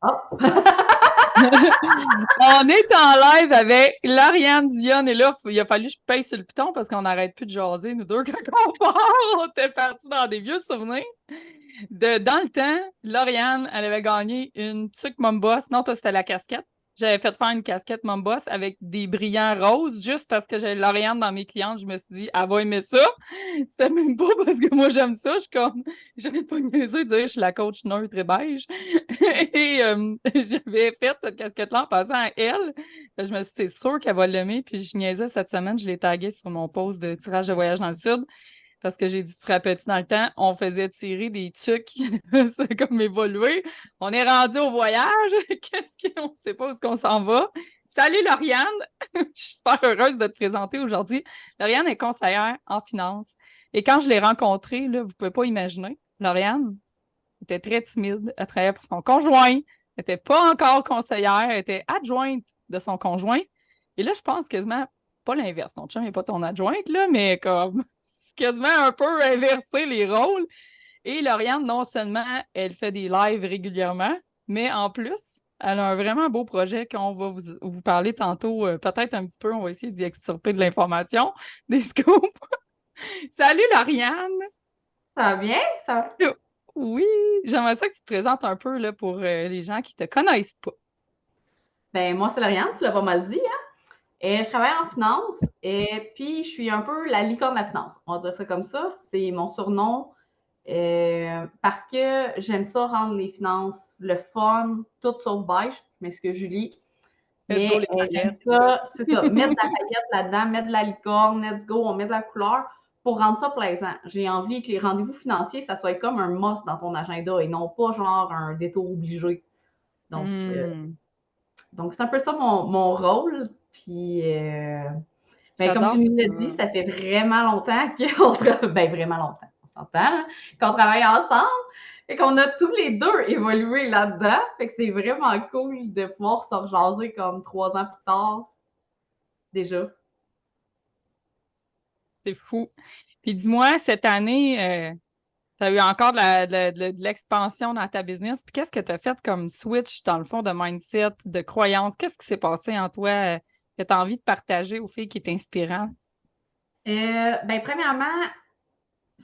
Ah! On est en live avec Lauriane Dionne et là, il a fallu que je paye sur le piton parce qu'on n'arrête plus de jaser, nous deux, quand on part. On était partis dans des vieux souvenirs. Dans le temps, Lauriane, elle avait gagné une tuque Momboss. Non, toi, c'était la casquette. J'avais fait faire une casquette Momboss avec des brillants roses juste parce que j'avais Lauriane dans mes clientes. Je me suis dit, elle va aimer ça. C'était même pas parce que moi, j'aime ça. Je suis comme, j'avais pas niaisé de dire, je suis la coach neutre et beige. Et j'avais fait cette casquette-là en passant à elle. Je me suis dit, c'est sûr qu'elle va l'aimer. Puis je niaisais cette semaine, je l'ai taguée sur mon post de tirage de voyage dans le Sud. Parce que j'ai dit, tu te rappelles-tu, dans le temps, on faisait tirer des tucs. C'est comme évolué. On est rendu au voyage. Qu'est-ce qu'on ne sait pas où est-ce qu'on s'en va? Salut Lauriane! Je suis super heureuse de te présenter aujourd'hui. Lauriane est conseillère en finance. Et quand je l'ai rencontrée, là, vous ne pouvez pas imaginer, Lauriane était très timide. Elle travaillait pour son conjoint. Elle n'était pas encore conseillère. Elle était adjointe de son conjoint. Et là, je pense quasiment pas l'inverse. Ton chum n'est pas ton adjointe, là, mais comme c'est quasiment un peu inverser les rôles. Et Lauriane, non seulement elle fait des lives régulièrement, mais en plus, elle a un vraiment beau projet qu'on va vous parler tantôt, peut-être un petit peu, on va essayer d'y extirper de l'information, des scoops. Salut Lauriane! Ça va bien? Ça... Oui, j'aimerais ça que tu te présentes un peu là, pour les gens qui te connaissent pas. Ben, moi, c'est Lauriane, tu l'as pas mal dit, hein? Et je travaille en finance et puis je suis un peu la licorne de la finance. On va dire ça comme ça. C'est mon surnom parce que j'aime ça rendre les finances le fun, tout sauf beige. Je m'excuse, Julie. Let's go Mais les j'aime paillettes et tout. ça, c'est ça, mettre de la paillette là-dedans, mettre de la licorne, let's go, on met de la couleur pour rendre ça plaisant. J'ai envie que les rendez-vous financiers, ça soit comme un must dans ton agenda et non pas genre un détour obligé. Donc, euh, Hmm, donc c'est un peu ça mon rôle. Puis, ben, comme j'adore Julie l'a dit, ça. ça fait vraiment longtemps qu'on travaille, ben vraiment longtemps, on s'entend, hein, qu'on travaille ensemble. Et qu'on a tous les deux évolué là-dedans. Fait que c'est vraiment cool de pouvoir se rejaser comme 3 ans plus tard déjà. C'est fou. Puis dis-moi, cette année, tu as eu encore de l'expansion dans ta business. Puis qu'est-ce que tu as fait comme switch, dans le fond, de mindset, de croyance? Qu'est-ce qui s'est passé en toi que tu as envie de partager aux filles qui est inspirant? Ben, premièrement,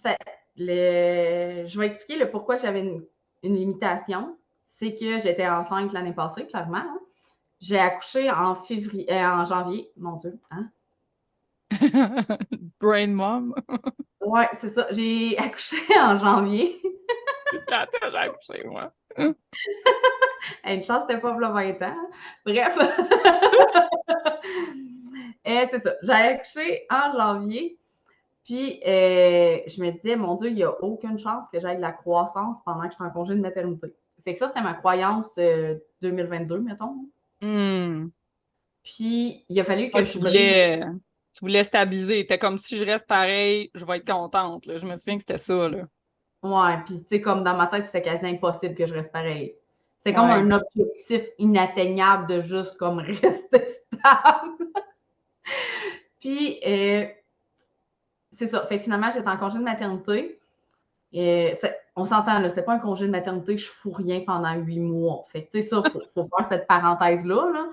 ça, je vais expliquer le pourquoi j'avais une limitation. C'est que j'étais enceinte l'année passée, clairement, hein. J'ai accouché en janvier, mon Dieu. Hein? Brain mom. Ouais, c'est ça. J'ai accouché en janvier. Quand j'ai accouché, moi. Une chance, c'était pas le 20 ans. Bref. C'est ça. J'ai accouché en janvier. Puis, je me disais, mon Dieu, il n'y a aucune chance que j'aille de la croissance pendant que je suis en congé de maternité. Fait que ça, c'était ma croyance 2022, mettons. Hmm. Puis, il a fallu Ouais, que je brise. tu voulais stabiliser. T'es comme si je reste pareil, je vais être contente, là. Je me souviens que c'était ça, là. Ouais, puis, tu sais, comme dans ma tête, c'était quasi impossible que je reste pareil. C'est comme Ouais. un objectif inatteignable de juste comme rester stable. Puis, c'est ça. Fait que finalement, j'étais en congé de maternité. On s'entend, là, c'était pas un congé de maternité, je fous rien pendant 8 mois. Fait que, tu sais, ça, faut faire cette parenthèse-là, là.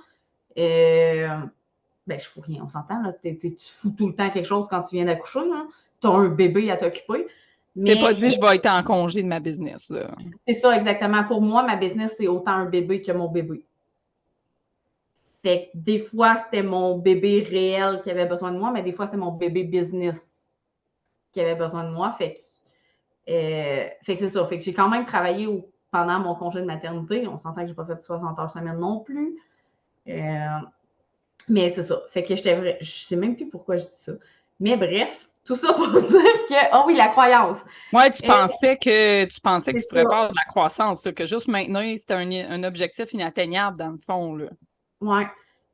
Ben, je fous rien, on s'entend, là. Tu fous tout le temps quelque chose quand tu viens d'accoucher, là. Tu as un bébé à t'occuper. Je t'ai pas Mais dit je vais être en congé de ma business, là. c'est ça, exactement. Pour moi, ma business, c'est autant un bébé que mon bébé. Fait que des fois, c'était mon bébé réel qui avait besoin de moi, mais des fois, c'est mon bébé business qui avait besoin de moi. Fait que c'est ça. Fait que j'ai quand même travaillé pendant mon congé de maternité. On s'entend que j'ai pas fait 60 heures semaine non plus. Euh, mais c'est ça. Fait que j'étais vrai. Je sais même plus pourquoi je dis ça. Mais bref, tout ça pour dire que. Oh oui, la croyance. Ouais, Euh, tu pensais que c'est tu ferais ça. part de la croissance, là, que juste maintenant, c'était un objectif inatteignable dans le fond, là. Ouais.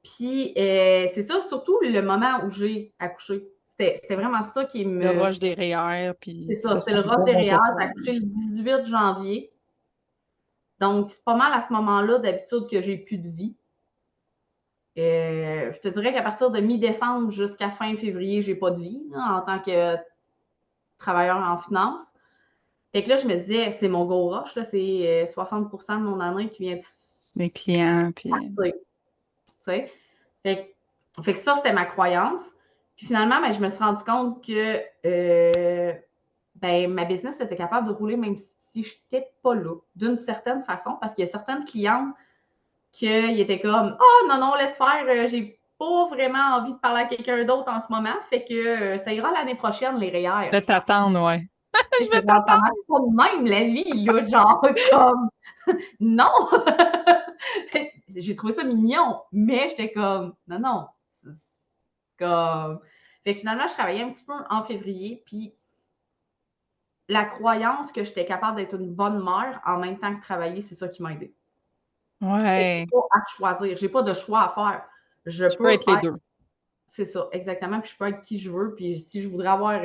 Puis c'est ça, surtout le moment où j'ai accouché. C'était vraiment ça qui Le me. rush des REER, puis C'est ça, ça, c'est c'est le un ross gros mot derrière. pour J'ai toi. accouché le 18 janvier. Donc, c'est pas mal à ce moment-là, d'habitude, que j'ai plus de vie. Je te dirais qu'à partir de mi-décembre jusqu'à fin février, j'ai pas de vie là, en tant que travailleur en finance. Fait que là, je me disais, c'est mon gros rush, là, c'est 60% de mon année qui vient Les clients, puis... Tu sais. Fait que ça, c'était ma croyance. Puis finalement, ben, je me suis rendu compte que ben, ma business était capable de rouler même si je n'étais pas là, d'une certaine façon, parce qu'il y a certaines clientes qui étaient comme « Ah, non, non, laisse faire, j'ai pas vraiment envie de parler à quelqu'un d'autre en ce moment, fait que ça ira l'année prochaine, les REER. Je vais t'attendre, ouais. » Je Je vais fais genre, ça t'attendre. marche pas de même, la vie, là, genre, comme, non! J'ai trouvé ça mignon, mais j'étais comme, non, non, c'est comme... Fait que finalement, je travaillais un petit peu en février, puis la croyance que j'étais capable d'être une bonne mère en même temps que travailler, c'est ça qui m'a aidée. Fait que j'ai Ouais. pas à choisir, j'ai pas de choix à faire. Je Je peux peux être les être, deux. c'est ça, exactement, puis je peux être qui je veux, puis si je voudrais avoir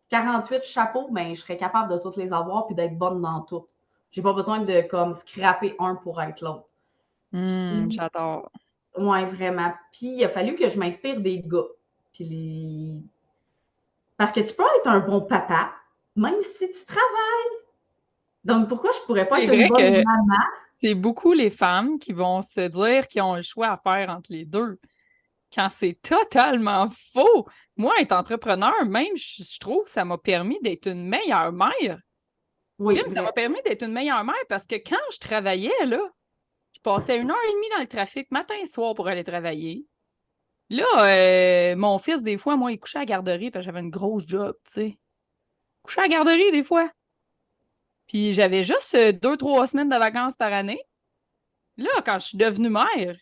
48 chapeaux, ben je serais capable de toutes les avoir puis d'être bonne dans toutes. J'ai pas besoin de comme scraper un pour être l'autre. Puis, J'adore. ouais, vraiment. Puis il a fallu que je m'inspire des gars. Puis parce que tu peux être un bon papa, même si tu travailles. Donc pourquoi je pourrais pas C'est être une vrai bonne que maman? c'est beaucoup les femmes qui vont se dire qu'ils ont un choix à faire entre les deux, quand c'est totalement faux. Moi, être entrepreneur, même, je trouve que ça m'a permis d'être une meilleure mère. Oui, Crime, ça m'a vrai. permis d'être une meilleure mère parce que quand je travaillais, là, je passais 1 heure et demie dans le trafic matin et soir pour aller travailler. Là, mon fils, des fois, moi, il couchait à la garderie parce que j'avais une grosse job, tu sais. Il couchait à la garderie, des fois. Puis j'avais juste 2, 3 semaines de vacances par année. Là, quand je suis devenue mère,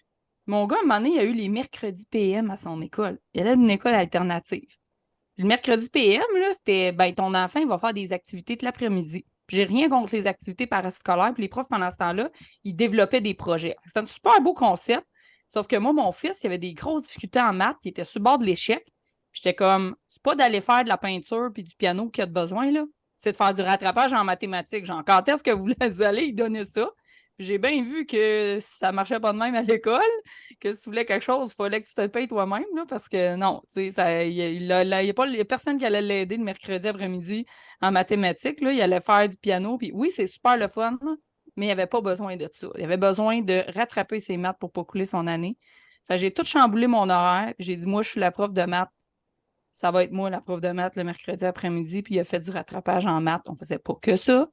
mon gars, à un moment donné, il a eu les mercredis PM à son école. Il allait d'une école alternative. Puis le mercredi PM, là, c'était, ben, ton enfant, il va faire des activités tout l'après-midi. Puis j'ai rien contre les activités parascolaires. Puis les profs, pendant ce temps-là, ils développaient des projets. C'était un super beau concept. Sauf que moi, mon fils, il avait des grosses difficultés en maths. Il était sur le bord de l'échec. Puis j'étais comme, c'est pas d'aller faire de la peinture puis du piano qu'il y a de besoin, là. C'est de faire du rattrapage en mathématiques. Genre, quand est-ce que vous allez y donner ça? Puis j'ai bien vu que ça marchait pas de même à l'école, que si tu voulais quelque chose, il fallait que tu te le payes toi-même, là, parce que non, tu sais, il y a personne qui allait l'aider le mercredi après-midi en mathématiques, là, il allait faire du piano, puis oui, c'est super le fun, là, mais il n'y avait pas besoin de ça. Il avait besoin de rattraper ses maths pour ne pas couler son année. Fait que j'ai tout chamboulé mon horaire, puis j'ai dit, moi, je suis la prof de maths, ça va être moi la prof de maths le mercredi après-midi, puis il a fait du rattrapage en maths. On faisait pas que ça.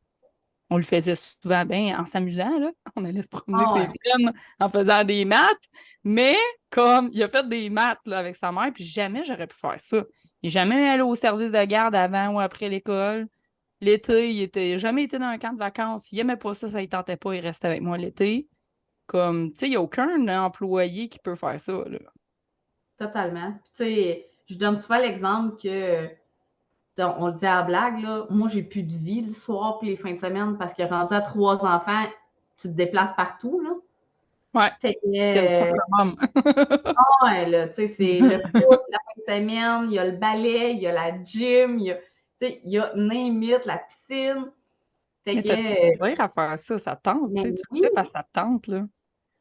On le faisait souvent bien en s'amusant, là. On allait se promener Ah ses ouais. plaines en faisant des maths, mais comme il a fait des maths là, avec sa mère, puis jamais j'aurais pu faire ça. Il n'est jamais allé au service de garde avant ou après l'école. L'été, il était jamais été dans un camp de vacances. Il n'aimait pas ça, ça ne tentait pas, il restait avec moi l'été. Comme, tu sais, il n'y a aucun employé qui peut faire ça, là. Totalement. Puis, tu sais, je donne souvent l'exemple que, on le dit à la blague, là, moi, j'ai plus de vie le soir puis les fins de semaine parce que rendu à 3 enfants, tu te déplaces partout, là. Ouais, Fait quel que, summum. ouais, là, tu sais, c'est le foot la fin de semaine, il y a le ballet, il y a la gym, tu sais, il y a name it, la piscine. Fait Mais t'as-tu que, plaisir à faire ça? Ça te tente, tu mais sais, tu le oui, fais parce que ça te tente, là.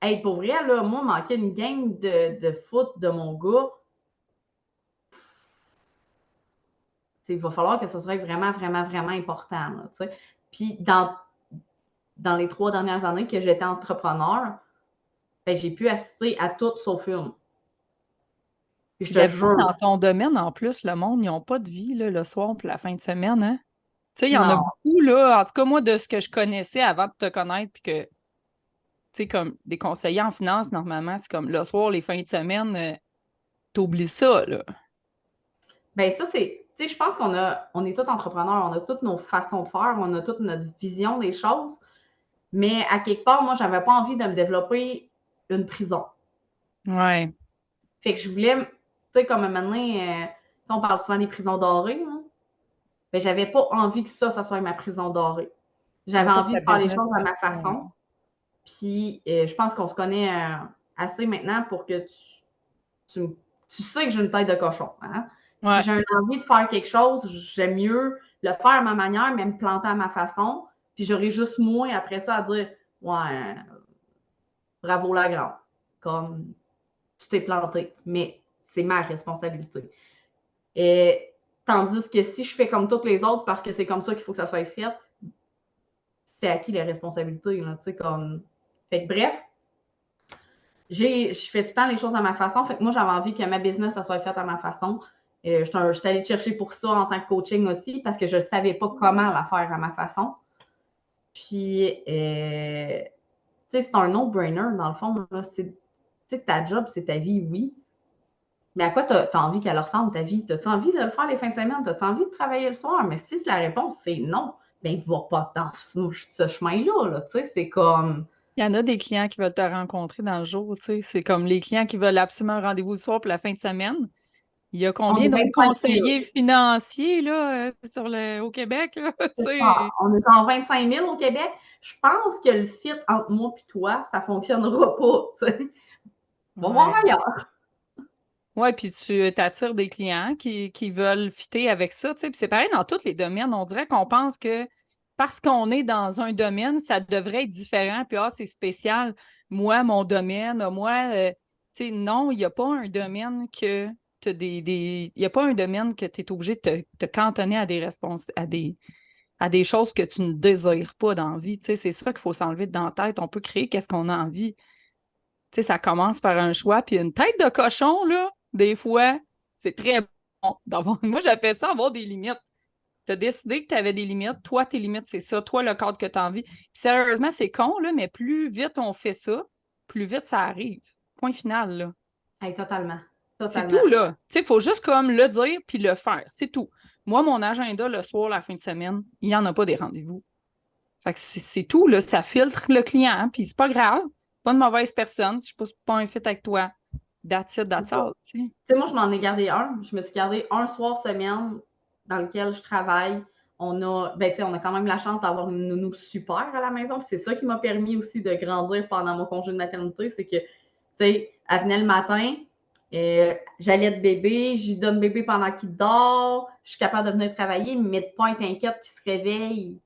hey, pour vrai, là, moi, manquer une game de foot de mon gars, il va falloir que ce soit vraiment, vraiment, vraiment important, là, tu sais. Puis dans les 3 dernières années que j'étais entrepreneur, ben, j'ai pu assister à toutes sauf une. Puis je te D'habitude, dans jure, ton domaine, en plus, le monde, ils n'ont pas de vie là, le soir pour la fin de semaine, hein? Tu sais, il y en a non. beaucoup, là. En tout cas, moi, de ce que je connaissais avant de te connaître, puis que, tu sais, comme des conseillers en finance, normalement, c'est comme le soir, les fins de semaine, t'oublies ça, là. Ben ça, tu sais, je pense on est tous entrepreneurs, on a toutes nos façons de faire, on a toute notre vision des choses, mais à quelque part, moi, j'avais pas envie de me développer une prison. Ouais. Fait que je voulais, tu sais, comme maintenant, on parle souvent des prisons dorées, là. Ben, j'avais pas envie que ça soit ma prison dorée. Tu veux J'avais pas que envie ta de faire les business choses à fasse ma ça. façon. Puis, je pense qu'on se connaît assez maintenant pour que tu, tu sais que j'ai une tête de cochon. Hein? Si Ouais. j'ai envie de faire quelque chose, j'aime mieux le faire à ma manière, mais me planter à ma façon. Puis j'aurai juste moins après ça à dire ouais, bravo la grande. Comme tu t'es planté, mais c'est ma responsabilité. Et tandis que si je fais comme toutes les autres parce que c'est comme ça qu'il faut que ça soit fait, c'est à qui les responsabilités, là, tu sais, comme. Fait que bref, je fais tout le temps les choses à ma façon. Fait que moi, j'avais envie que ma business, ça soit faite à ma façon. Je suis allée chercher pour ça en tant que coaching aussi parce que je ne savais pas comment la faire à ma façon. Puis, tu sais, c'est un no-brainer dans le fond. Tu sais, ta job, c'est ta vie, oui. Mais à quoi tu as envie qu'elle ressemble ta vie? As-tu envie de le faire les fins de semaine? As-tu envie de travailler le soir? Mais si la réponse c'est non, ben va pas dans ce chemin-là. Là, tu sais, c'est comme. Il y en a des clients qui veulent te rencontrer dans le jour, tu sais. C'est comme les clients qui veulent absolument un rendez-vous le soir pour la fin de semaine. Il y a On combien est d'autres 25 000. conseillers financiers là, au Québec? Là, tu sais? On est en 25 000 au Québec. Je pense que le fit entre moi et toi, ça ne fonctionnera pas. Tu sais. Va voir Ouais. ailleurs. Oui, puis tu t'attires des clients qui veulent fitter avec ça, tu sais. Puis c'est pareil dans tous les domaines. On dirait qu'on pense que parce qu'on est dans un domaine, ça devrait être différent. Puis, c'est spécial. Moi, mon domaine, moi, tu sais, non, il n'y a pas un domaine que il y a pas un domaine que tu es obligé de te cantonner à à des choses que tu ne désires pas dans la vie. Tu sais, c'est ça qu'il faut s'enlever dans la tête. On peut créer qu'est-ce qu'on a envie. Tu sais, ça commence par un choix, puis une tête de cochon, là, des fois, c'est très bon. Moi, j'appelle ça avoir des limites. Tu as décidé que tu avais des limites. Toi, tes limites, c'est ça. Toi, le cadre que tu as envie. Puis sérieusement, c'est con, là, mais plus vite on fait ça, plus vite ça arrive. Point final, là. Hey, totalement. C'est Totalement. tout, là. Tu sais, il faut juste comme le dire puis le faire. C'est tout. Moi, mon agenda, le soir, la fin de semaine, il n'y en a pas des rendez-vous. Fait que c'est tout, là. Ça filtre le client, hein, puis c'est pas grave. Pas de mauvaise personne. Si je suis pas un fit avec toi, that's it, that's all. Tu sais. Tu sais, moi, je m'en ai gardé un. Je me suis gardé un soir semaine dans lequel je travaille. Ben, on a quand même la chance d'avoir une nounou super à la maison. C'est ça qui m'a permis aussi de grandir pendant mon congé de maternité. C'est que, tu sais, elle venait le matin, j'allais de bébé, j'y donne bébé pendant qu'il dort, je suis capable de venir travailler, mais de ne pas être inquiète qu'il se réveille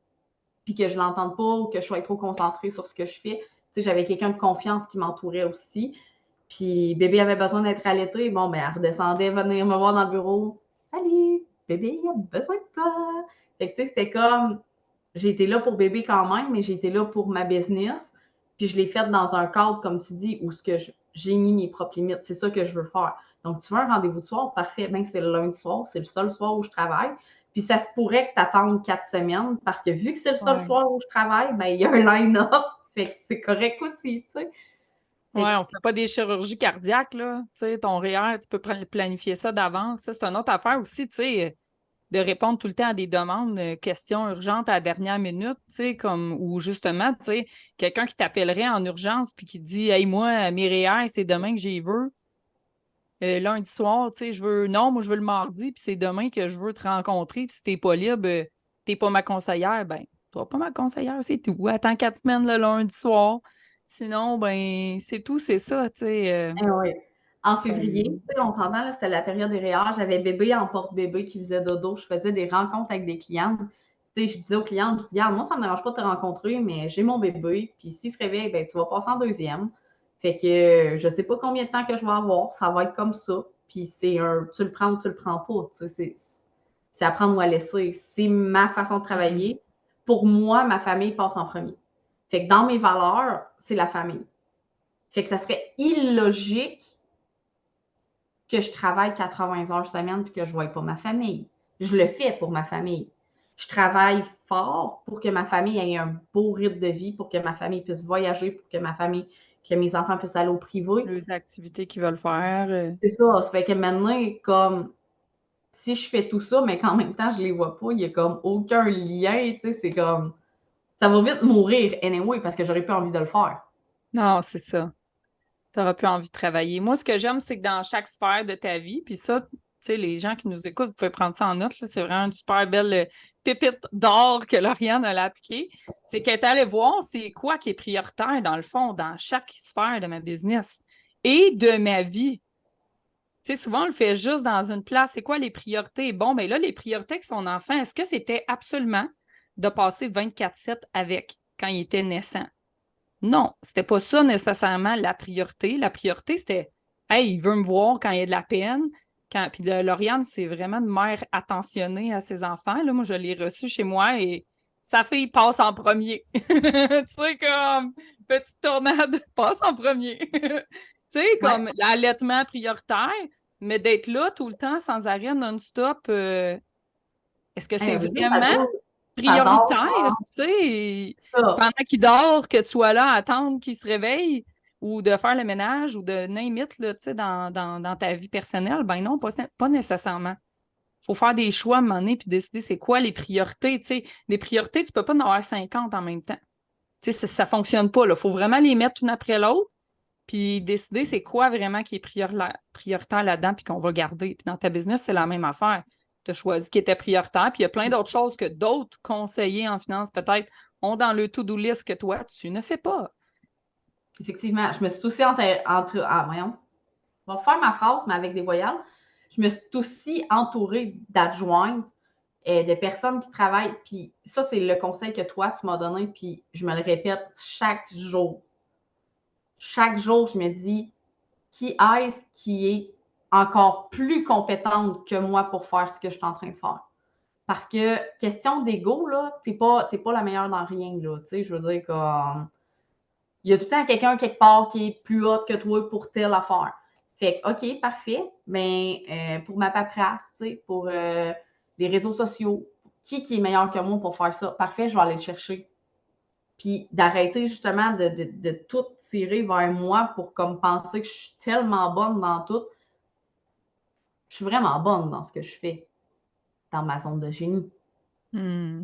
puis que je ne l'entende pas ou que je sois trop concentrée sur ce que je fais. Tu sais, j'avais quelqu'un de confiance qui m'entourait aussi. Puis bébé avait besoin d'être allaité. Bon, ben, elle redescendait, venir me voir dans le bureau. Salut, bébé, il a besoin de toi. Fait que, tu sais, c'était comme, j'ai été là pour bébé quand même, mais j'ai été là pour ma business. Puis je l'ai faite dans un cadre, comme tu dis, où j'ai mis mes propres limites. C'est ça que je veux faire. Donc, tu veux un rendez-vous de soir, parfait. Ben, c'est le lundi soir, c'est le seul soir où je travaille. Puis ça se pourrait que tu attendes 4 semaines, parce que vu que c'est le seul soir où je travaille, ben, il y a un line-up. Fait que c'est correct aussi, tu sais. Ouais, on fait pas des chirurgies cardiaques, là. Tu sais, ton REER, tu peux planifier ça d'avance. Ça, c'est une autre affaire aussi, tu sais, de répondre tout le temps à des demandes, questions urgentes à la dernière minute, tu sais, comme, ou justement, tu sais, quelqu'un qui t'appellerait en urgence puis qui te dit, hey, moi, mes REER, c'est demain que j'y veux. Lundi soir, tu sais, non, moi, je veux le mardi, puis c'est demain que je veux te rencontrer, puis si t'es pas libre, t'es pas ma conseillère, ben, tu pas ma conseillère, c'est tout. Attends 4 semaines le lundi soir. Sinon, ben, c'est tout, c'est ça, tu sais. Oui. En février, on s'entend, c'était la période des REER. J'avais bébé en porte-bébé qui faisait dodo. Je faisais des rencontres avec des clientes. Tu sais, je disais aux clientes, je dis, regarde, moi, ça ne me dérange pas de te rencontrer, mais j'ai mon bébé. Puis s'il se réveille, ben, tu vas passer en deuxième. Fait que je ne sais pas combien de temps que je vais avoir. Ça va être comme ça. Puis tu le prends ou tu le prends pas. Tu sais, c'est à prendre ou à laisser. C'est ma façon de travailler. Pour moi, ma famille passe en premier. Fait que dans mes valeurs, c'est la famille. Fait que ça serait illogique que je travaille 80 heures semaine puis que je ne voie pas ma famille. Je le fais pour ma famille. Je travaille fort pour que ma famille ait un beau rythme de vie, pour que ma famille puisse voyager, pour que que mes enfants puissent aller au privé. Les activités qu'ils veulent faire. C'est ça. Ça fait que maintenant, comme si je fais tout ça, mais qu'en même temps, je les vois pas, il n'y a comme aucun lien. Tu sais, c'est comme ça va vite mourir anyway parce que j'aurais pas envie de le faire. Non, c'est ça. Tu n'auras plus envie de travailler. Moi, ce que j'aime, c'est que dans chaque sphère de ta vie, puis ça, tu sais, les gens qui nous écoutent, vous pouvez prendre ça en note, là, c'est vraiment une super belle pépite d'or que Lauriane a appliquée. C'est qu'elle est allée voir c'est quoi qui est prioritaire, dans le fond, dans chaque sphère de ma business et de ma vie. Tu sais, souvent, on le fait juste dans une place. C'est quoi les priorités? Bon, mais là, les priorités avec son enfant, est-ce que c'était absolument de passer 24/7 avec quand il était naissant? Non, c'était pas ça nécessairement la priorité. La priorité, c'était hey, il veut me voir quand il y a de la peine. Puis Lauriane, c'est vraiment une mère attentionnée à ses enfants. Là, moi, je l'ai reçue chez moi et sa fille passe en premier. Tu sais, comme petite tornade, passe en premier. Tu sais, comme l'allaitement prioritaire, mais d'être là tout le temps sans arrêt, non-stop, est-ce que c'est Hey, vraiment j'adore prioritaire, tu sais, ça. pendant qu'il dort, que tu sois là à attendre qu'il se réveille ou de faire le ménage ou de name it, là, tu sais, dans ta vie personnelle? Ben non, pas nécessairement. Faut faire des choix à un moment donné puis décider c'est quoi les priorités, tu sais. Des priorités, tu peux pas en avoir 50 en même temps. Tu sais, ça fonctionne pas, là. Faut vraiment les mettre une après l'autre puis décider c'est quoi vraiment qui est prioritaire là-dedans puis qu'on va garder. Puis dans ta business, c'est la même affaire. Tu as choisi qui était prioritaire, puis il y a plein d'autres choses que d'autres conseillers en finance peut-être ont dans le to-do list que toi, tu ne fais pas. Effectivement, je me suis aussi voyons, je vais faire ma phrase, mais avec des voyelles. Je me suis aussi entourée d'adjointes, de personnes qui travaillent. Puis ça, c'est le conseil que toi, tu m'as donné, puis je me le répète chaque jour. Chaque jour, je me dis, qui est-ce qui est encore plus compétente que moi pour faire ce que je suis en train de faire? Parce que, question d'ego, là, t'es pas la meilleure dans rien, là. Tu sais, je veux dire, comme, il y a tout le temps quelqu'un quelque part qui est plus haute que toi pour telle affaire. Fait que, OK, parfait. Mais pour ma paperasse, tu sais, pour les réseaux sociaux, qui est meilleur que moi pour faire ça? Parfait, je vais aller le chercher. Puis d'arrêter justement de tout tirer vers moi pour comme penser que je suis tellement bonne dans tout. Je suis vraiment bonne dans ce que je fais, dans ma zone de génie. Hmm.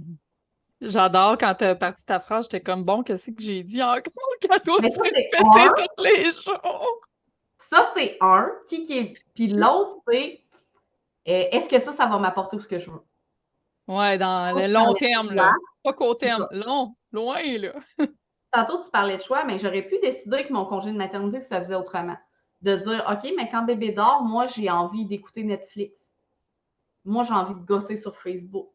J'adore quand tu as parti ta phrase, j'étais comme bon, qu'est-ce que j'ai dit encore qu'elle doit Mais se ça, c'est répéter un. tous les jours. Ça, c'est un. Qui est. Puis l'autre, c'est est-ce que ça va m'apporter ce que je veux? Ouais, dans le Tu long parlais de terme, choix, là. Pas court c'est terme. ça. Long, loin, là. Tantôt, tu parlais de choix, mais j'aurais pu décider que mon congé de maternité se faisait autrement. De dire, OK, mais quand bébé dort, moi, j'ai envie d'écouter Netflix. Moi, j'ai envie de gosser sur Facebook.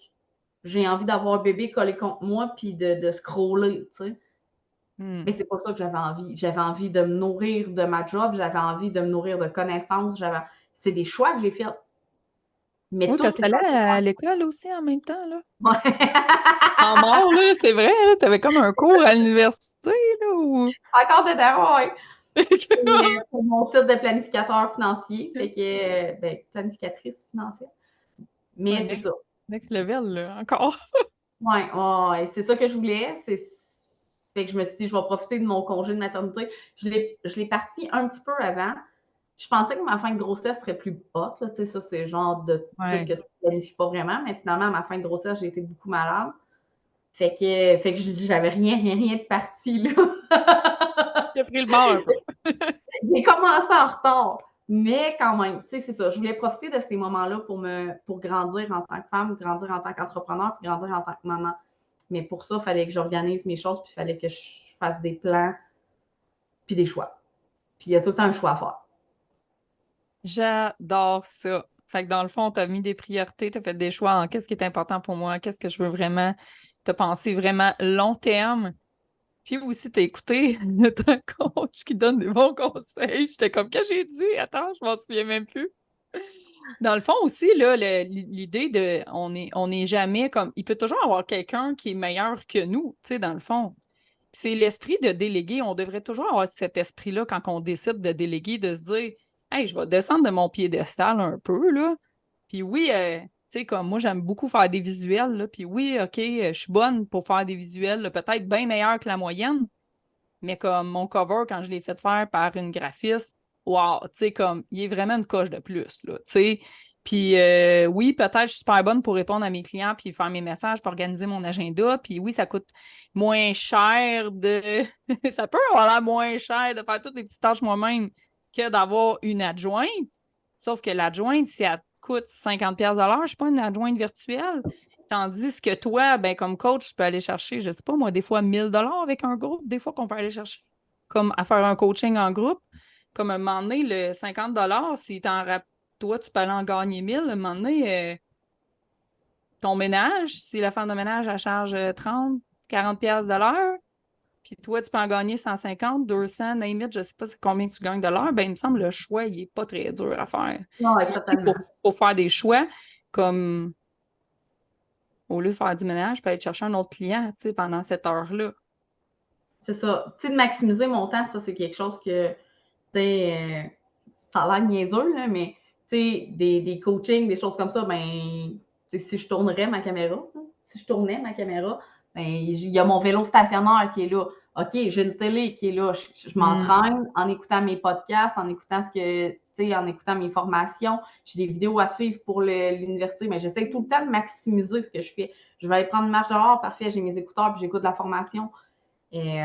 J'ai envie d'avoir bébé collé contre moi puis de scroller, tu sais. Hmm. Mais c'est pas ça que j'avais envie. J'avais envie de me nourrir de ma job, j'avais envie de me nourrir de connaissances. C'est des choix que j'ai faits. Mais Oui, tous parce que ces t'allais à l'école aussi en même temps, là. ouais. En mort, là, c'est vrai, là. T'avais comme un cours à l'université, là, ou... Encore dedans, ouais. Pour mon titre de planificateur financier, fait que ben, planificatrice financière. Ouais, Mais c'est next, ça. next level, là, encore. Ouais, ouais, c'est ça que je voulais. Fait que je me suis dit, je vais profiter de mon congé de maternité. Je l'ai parti un petit peu avant. Je pensais que ma fin de grossesse serait plus haute. Là, tu sais, ça, c'est le genre de truc Ouais. que tu ne planifies pas vraiment. Mais finalement, à ma fin de grossesse, j'ai été beaucoup malade. Fait que j'avais rien de parti, là. Il a pris le bord un peu. J'ai commencé en retard, mais quand même, tu sais, c'est ça. Je voulais profiter de ces moments-là pour grandir en tant que femme, grandir en tant qu'entrepreneur, puis grandir en tant que maman. Mais pour ça, il fallait que j'organise mes choses, puis il fallait que je fasse des plans, puis des choix. Puis il y a tout le temps un choix à faire. J'adore ça. Fait que dans le fond, tu as mis des priorités, tu as fait des choix en qu'est-ce qui est important pour moi, qu'est-ce que je veux vraiment. Tu as pensé vraiment long terme. Puis aussi, tu as écouté notre coach qui donne des bons conseils. J'étais comme, qu'est-ce que j'ai dit? Attends, je m'en souviens même plus. Dans le fond aussi, là, l'idée de on est jamais comme. Il peut toujours avoir quelqu'un qui est meilleur que nous, tu sais, dans le fond. C'est l'esprit de déléguer. On devrait toujours avoir cet esprit-là quand on décide de déléguer, de se dire hey, je vais descendre de mon piédestal un peu, là. Puis oui, tu sais, comme moi, j'aime beaucoup faire des visuels, là. Puis oui, OK, je suis bonne pour faire des visuels, là, peut-être bien meilleure que la moyenne, mais comme mon cover, quand je l'ai fait faire par une graphiste, wow, tu sais, comme, il est vraiment une coche de plus, là, tu sais. Puis oui, peut-être je suis super bonne pour répondre à mes clients puis faire mes messages, pour organiser mon agenda. Puis oui, ça coûte moins cher de... ça peut avoir l'air moins cher de faire toutes les petites tâches moi-même que d'avoir une adjointe. Sauf que l'adjointe, si elle coûte 50$ de l'heure, je ne suis pas une adjointe virtuelle. Tandis que toi, ben, comme coach, tu peux aller chercher, je sais pas, moi, des fois 1000$ avec un groupe, des fois qu'on peut aller chercher, comme à faire un coaching en groupe. Comme à un moment donné, le 50$, si toi, tu peux aller en gagner 1000, à un moment donné, ton ménage, si la femme de ménage, elle charge 30, 40$ de l'heure, puis toi, tu peux en gagner 150, 200, name it, je sais pas c'est combien que tu gagnes de l'heure, ben, il me semble que le choix, il est pas très dur à faire. Ouais, Il totalement. faut faire des choix comme au lieu de faire du ménage, je peux aller chercher un autre client, tu sais, pendant cette heure-là. C'est ça. Tu sais, de maximiser mon temps, ça, c'est quelque chose Tu sais, ça a l'air niaiseux, là, mais tu sais, des coachings, des choses comme ça, ben, si je tournerais ma caméra, là, si je tournais ma caméra, ben, il y a mon vélo stationnaire qui est là. OK, j'ai une télé qui est là. Je m'entraîne en écoutant mes podcasts, en écoutant en écoutant mes formations. J'ai des vidéos à suivre pour l'université, mais j'essaie tout le temps de maximiser ce que je fais. Je vais aller prendre une marche dehors, parfait, j'ai mes écouteurs, puis j'écoute la formation. Et,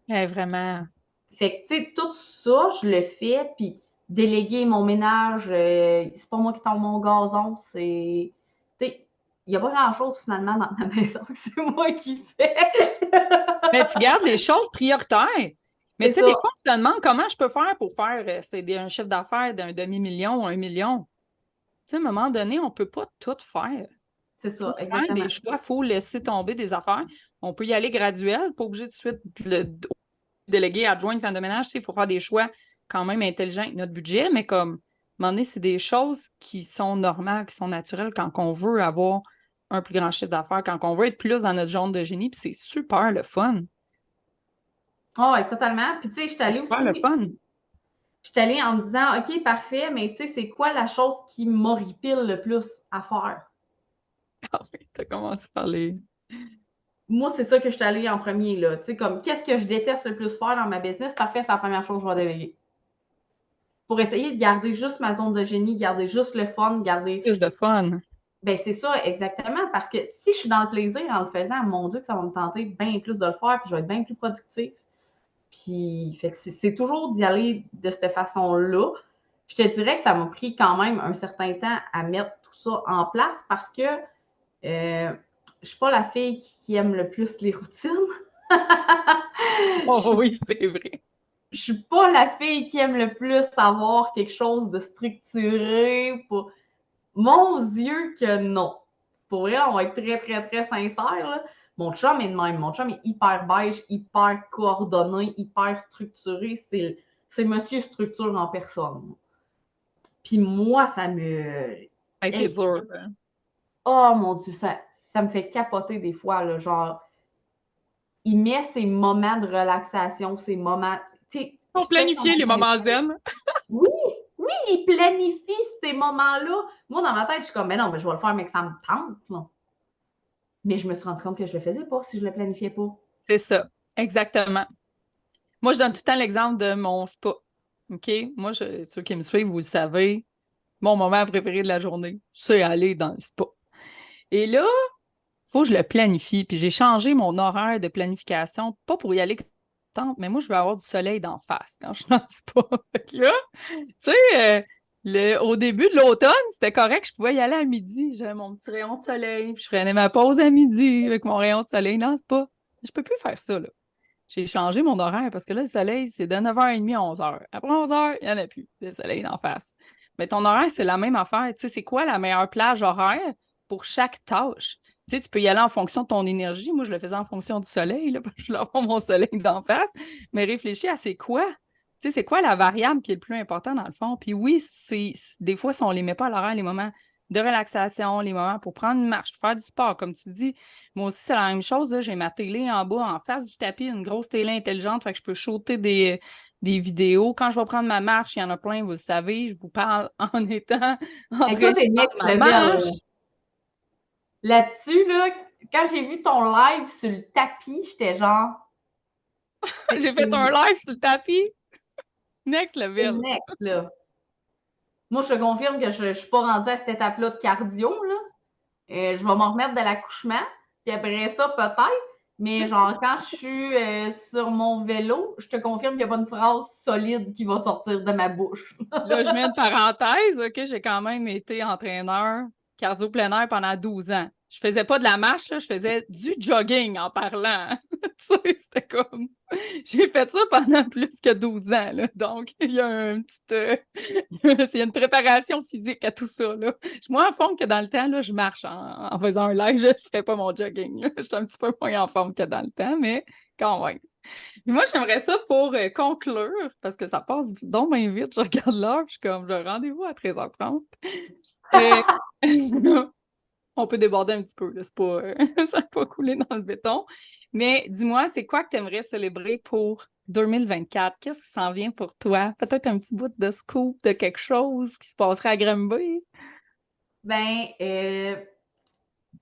Vraiment. fait que, tu sais, tout ça, je le fais, puis déléguer mon ménage, c'est pas moi qui tombe mon gazon, c'est... Tu sais, il n'y a pas grand-chose, finalement, dans ma maison que c'est moi qui fais. Mais tu gardes les choses prioritaires. Mais tu sais, des Ça. fois, on se demande comment je peux faire pour faire un chiffre d'affaires d'un demi-million ou 1 million. Tu sais, à un moment donné, on ne peut pas tout faire. C'est Il faut ça, faire exactement. des choix, il faut laisser tomber des affaires. On peut y aller graduel, pas obligé de suite le déléguer, adjoindre, femme de ménage. Il faut faire des choix quand même intelligents avec notre budget, mais comme, à un moment donné, c'est des choses qui sont normales, qui sont naturelles quand on veut avoir un plus grand chiffre d'affaires, quand on veut être plus dans notre genre de génie, puis c'est super le fun. Oh, ouais, totalement. Puis, tu sais, je suis C'est allée super le aussi, fun. je suis allée en me disant, OK, parfait, mais tu sais, c'est quoi la chose qui m'horripile le plus à faire? Ah oui, t'as commencé par les... Moi, c'est ça que je suis allée en premier, là. Tu sais, comme, qu'est-ce que je déteste le plus faire dans ma business? Parfait, c'est la première chose que je vais déléguer. Pour essayer de garder juste ma zone de génie, garder juste le fun, garder. Plus de fun. Ben, c'est ça, exactement. Parce que si je suis dans le plaisir en le faisant, mon Dieu, que ça va me tenter bien plus de le faire, puis je vais être bien plus productive. Puis, fait que c'est toujours d'y aller de cette façon-là. Je te dirais que ça m'a pris quand même un certain temps à mettre tout ça en place parce que je suis pas la fille qui aime le plus les routines. Oh oui, c'est vrai. Je suis pas la fille qui aime le plus avoir quelque chose de structuré. Mon Dieu que non. Pour vrai, on va être très, très, très sincère. Là. Mon chum est de même. Mon chum est hyper beige, hyper coordonné, hyper structuré. C'est monsieur structure en personne. Puis moi, ça me... Ça a été Hey, dur. Hein? oh mon Dieu, ça me fait capoter des fois. Là, genre, il met ses moments de relaxation, ses moments... Tu sais, je Pour check son planifier les emploi du moments temps. zen. Oui, oui, il planifie ces moments-là. Moi, dans ma tête, je suis comme, mais non, mais je vais le faire, mais que ça me tente. Non. Mais je me suis rendu compte que je le faisais pas si je le planifiais pas. C'est ça, exactement. Moi, je donne tout le temps l'exemple de mon spa. OK? Moi, ceux qui me suivent, vous le savez, mon moment préféré de la journée, c'est aller dans le spa. Et là, il faut que je le planifie. Puis j'ai changé mon horaire de planification, pas pour y aller tant, mais moi, je veux avoir du soleil d'en face quand je suis dans le spa. Fait que là, tu sais, au début de l'automne, c'était correct, je pouvais y aller à midi. J'avais mon petit rayon de soleil, puis je prenais ma pause à midi avec mon rayon de soleil dans le spa. Je peux plus faire ça, là. J'ai changé mon horaire parce que là, le soleil, c'est de 9h30 à 11h. Après 11h, il n'y en a plus, le soleil d'en face. Mais ton horaire, c'est la même affaire. Tu sais, c'est quoi la meilleure plage horaire pour chaque tâche? Tu sais, tu peux y aller en fonction de ton énergie. Moi, je le faisais en fonction du soleil, là, parce que je voulais avoir mon soleil d'en face. Mais réfléchis à c'est quoi? Tu sais, c'est quoi la variable qui est le plus important dans le fond? Puis oui, des fois, si on ne les met pas à l'horaire, les moments de relaxation, les moments pour prendre une marche, pour faire du sport, comme tu dis, moi aussi, c'est la même chose. J'ai ma télé en bas, en face du tapis, une grosse télé intelligente, fait que je peux shooter des vidéos. Quand je vais prendre ma marche, il y en a plein, vous le savez, je vous parle en étant en train Écoute, de t'es faire next ma level. marche. Là-dessus, là, quand j'ai vu ton live sur le tapis, j'étais genre, J'ai c'est fait un live sur le tapis. Next level. next, là. Moi, je te confirme que je ne suis pas rendue à cette étape-là de cardio, là. Je vais m'en remettre de l'accouchement, puis après ça, peut-être. Mais genre, quand je suis sur mon vélo, je te confirme qu'il n'y a pas une phrase solide qui va sortir de ma bouche. Là, je mets une parenthèse, OK? J'ai quand même été entraîneur cardio plein air pendant 12 ans. Je faisais pas de la marche, là, je faisais du jogging en parlant. Tu sais, c'était comme... J'ai fait ça pendant plus que 12 ans, là. Donc, il y a un petit... il y a une préparation physique à tout ça, là. Je suis moins en forme que dans le temps, là, je marche en faisant un live, je ne fais pas mon jogging, là. Je suis un petit peu moins en forme que dans le temps, mais quand même. Moi, j'aimerais ça pour conclure, parce que ça passe donc bien vite. Je regarde l'heure, je suis comme, le rendez-vous à 13h30. Et On peut déborder un petit peu, là. C'est pas, ça n'a pas coulé dans le béton. Mais dis-moi, c'est quoi que tu aimerais célébrer pour 2024? Qu'est-ce qui s'en vient pour toi? Peut-être un petit bout de scoop de quelque chose qui se passerait à Granby? Ben,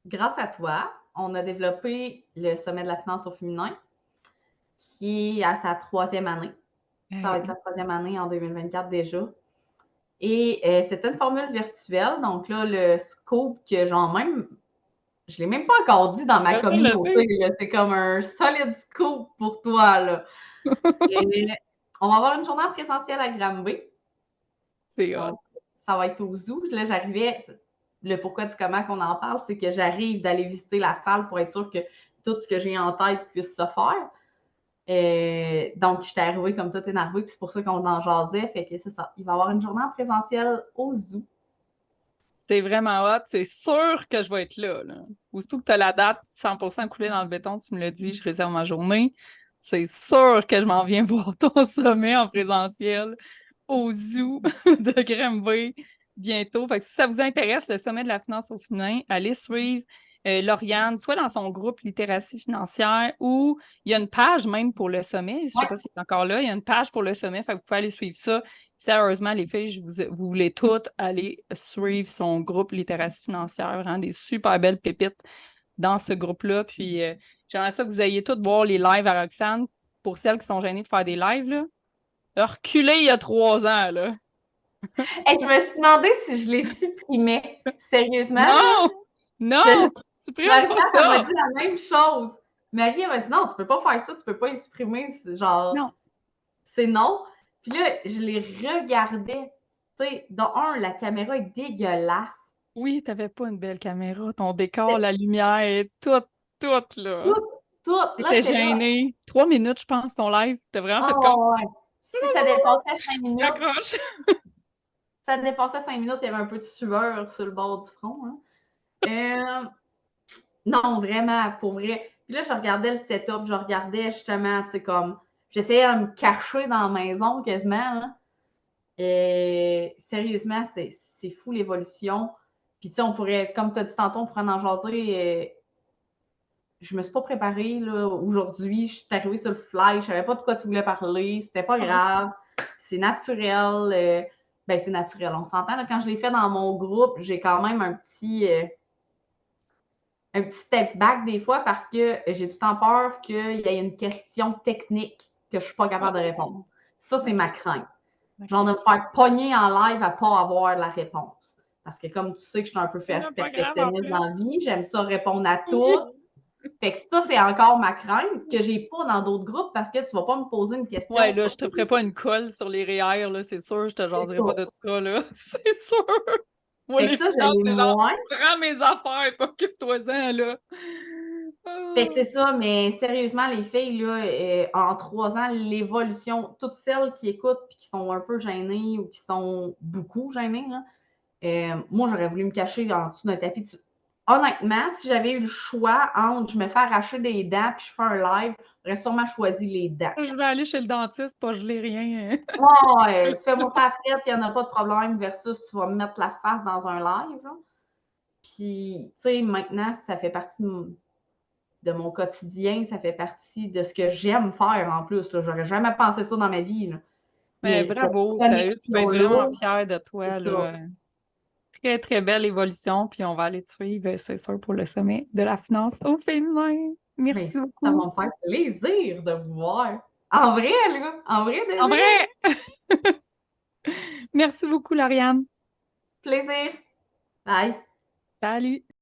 grâce à toi, on a développé le Sommet de la finance au féminin, qui est à sa 3e année. Ça va être sa 3e année en 2024 déjà. Et c'est une formule virtuelle. Donc là, le scoop que genre même, je ne l'ai même pas encore dit dans ma communauté. C'est comme un solide scoop pour toi. Là. Et on va avoir une journée en présentiel à Granby. C'est hot. Ça va être au zoo. Là, j'arrivais. Le pourquoi du comment qu'on en parle, c'est que j'arrive d'aller visiter la salle pour être sûr que tout ce que j'ai en tête puisse se faire. Donc, j'étais arrivée comme tout énervée, puis c'est pour ça qu'on en jasait. Fait que c'est ça. Il va y avoir une journée en présentiel au zoo. C'est vraiment hot. C'est sûr que je vais être là. Aussitôt que tu as la date 100% coulée dans le béton, tu me l'as dit, je réserve ma journée. C'est sûr que je m'en viens voir ton sommet en présentiel au zoo de Granby bientôt. Fait que si ça vous intéresse, le sommet de la finance au féminin, allez suivre Lauriane, soit dans son groupe Littératie financière ou il y a une page même pour le sommet. Je ne sais pas si c'est encore là. Il y a une page pour le sommet. Fait que vous pouvez aller suivre ça. Sérieusement, les filles, vous voulez toutes aller suivre son groupe Littératie financière. Vraiment des super belles pépites dans ce groupe-là. Puis j'aimerais ça que vous ayez toutes voir les lives à Roxane. Pour celles qui sont gênées de faire des lives, là. Reculé il y a 3 ans, là. Hey, je me suis demandé si je les supprimais. Sérieusement. Non! Non! Supprime pas ça! Elle m'a dit la même chose. Marie, elle m'a dit non, tu peux pas faire ça, tu peux pas les supprimer. Genre, non. C'est non. Puis là, je les regardais. Tu sais, dans la caméra est dégueulasse. Oui, t'avais pas une belle caméra. Ton décor, la lumière, tout, là. Tout. T'étais gêné. 3 minutes, je pense, ton live. T'as vraiment fait comme... Ouais. Si ça dépassait 5 minutes... Accroche. Ça dépassait 5 minutes, il y avait un peu de sueur sur le bord du front. Hein. Non, vraiment, pour vrai. Puis là, je regardais le setup, je regardais justement, tu sais, comme... J'essayais de me cacher dans la maison quasiment. Hein. Et sérieusement, c'est fou l'évolution. Puis tu sais, on pourrait, comme tu as dit tantôt, on pourrait en jaser. Je me suis pas préparée là, aujourd'hui. Je suis arrivée sur le fly. Je savais pas de quoi tu voulais parler. C'était pas grave. C'est naturel. Ben, c'est naturel. On s'entend. Là, quand je l'ai fait dans mon groupe, j'ai quand même un petit step back des fois parce que j'ai tout le temps peur qu'il y ait une question technique que je suis pas capable de répondre. Ça, c'est ma crainte. Genre de me faire pogner en live à pas avoir la réponse. Parce que comme tu sais que je suis un peu perfectionniste dans la vie, j'aime ça répondre à tout. Fait que ça, c'est encore ma crainte que j'ai pas dans d'autres groupes parce que tu vas pas me poser une question. Ouais, là, je te ferai pas une colle sur les REER, là, c'est sûr, je te jaserai pas de ça, là. C'est sûr! Moi, les finances, c'est genre, prends mes affaires, occupe-toi-en, là. Fait que c'est ça, mais sérieusement, les filles, là, en 3 ans, l'évolution, toutes celles qui écoutent et qui sont un peu gênées ou qui sont beaucoup gênées, là, moi, j'aurais voulu me cacher en dessous d'un tapis. Honnêtement, si j'avais eu le choix entre je me fais arracher des dents puis je fais un live, j'aurais sûrement choisi les dents. Je vais aller chez le dentiste, pas geler rien. Ouais, fais-moi pas frette, il n'y en a pas de problème, versus tu vas me mettre la face dans un live. Là. Puis, tu sais, maintenant, ça fait partie de mon quotidien, ça fait partie de ce que j'aime faire en plus. J'aurais jamais pensé ça dans ma vie. Là. Mais bravo, sérieux, tu peux être vraiment fière de toi. Là. Très, très belle évolution, puis on va aller te suivre, c'est sûr, pour le sommet de la finance au féminin. Merci beaucoup. Ça va me faire plaisir de vous voir. En vrai, là. En vrai, David. En vrai! Merci beaucoup, Lauriane. Plaisir. Bye. Salut.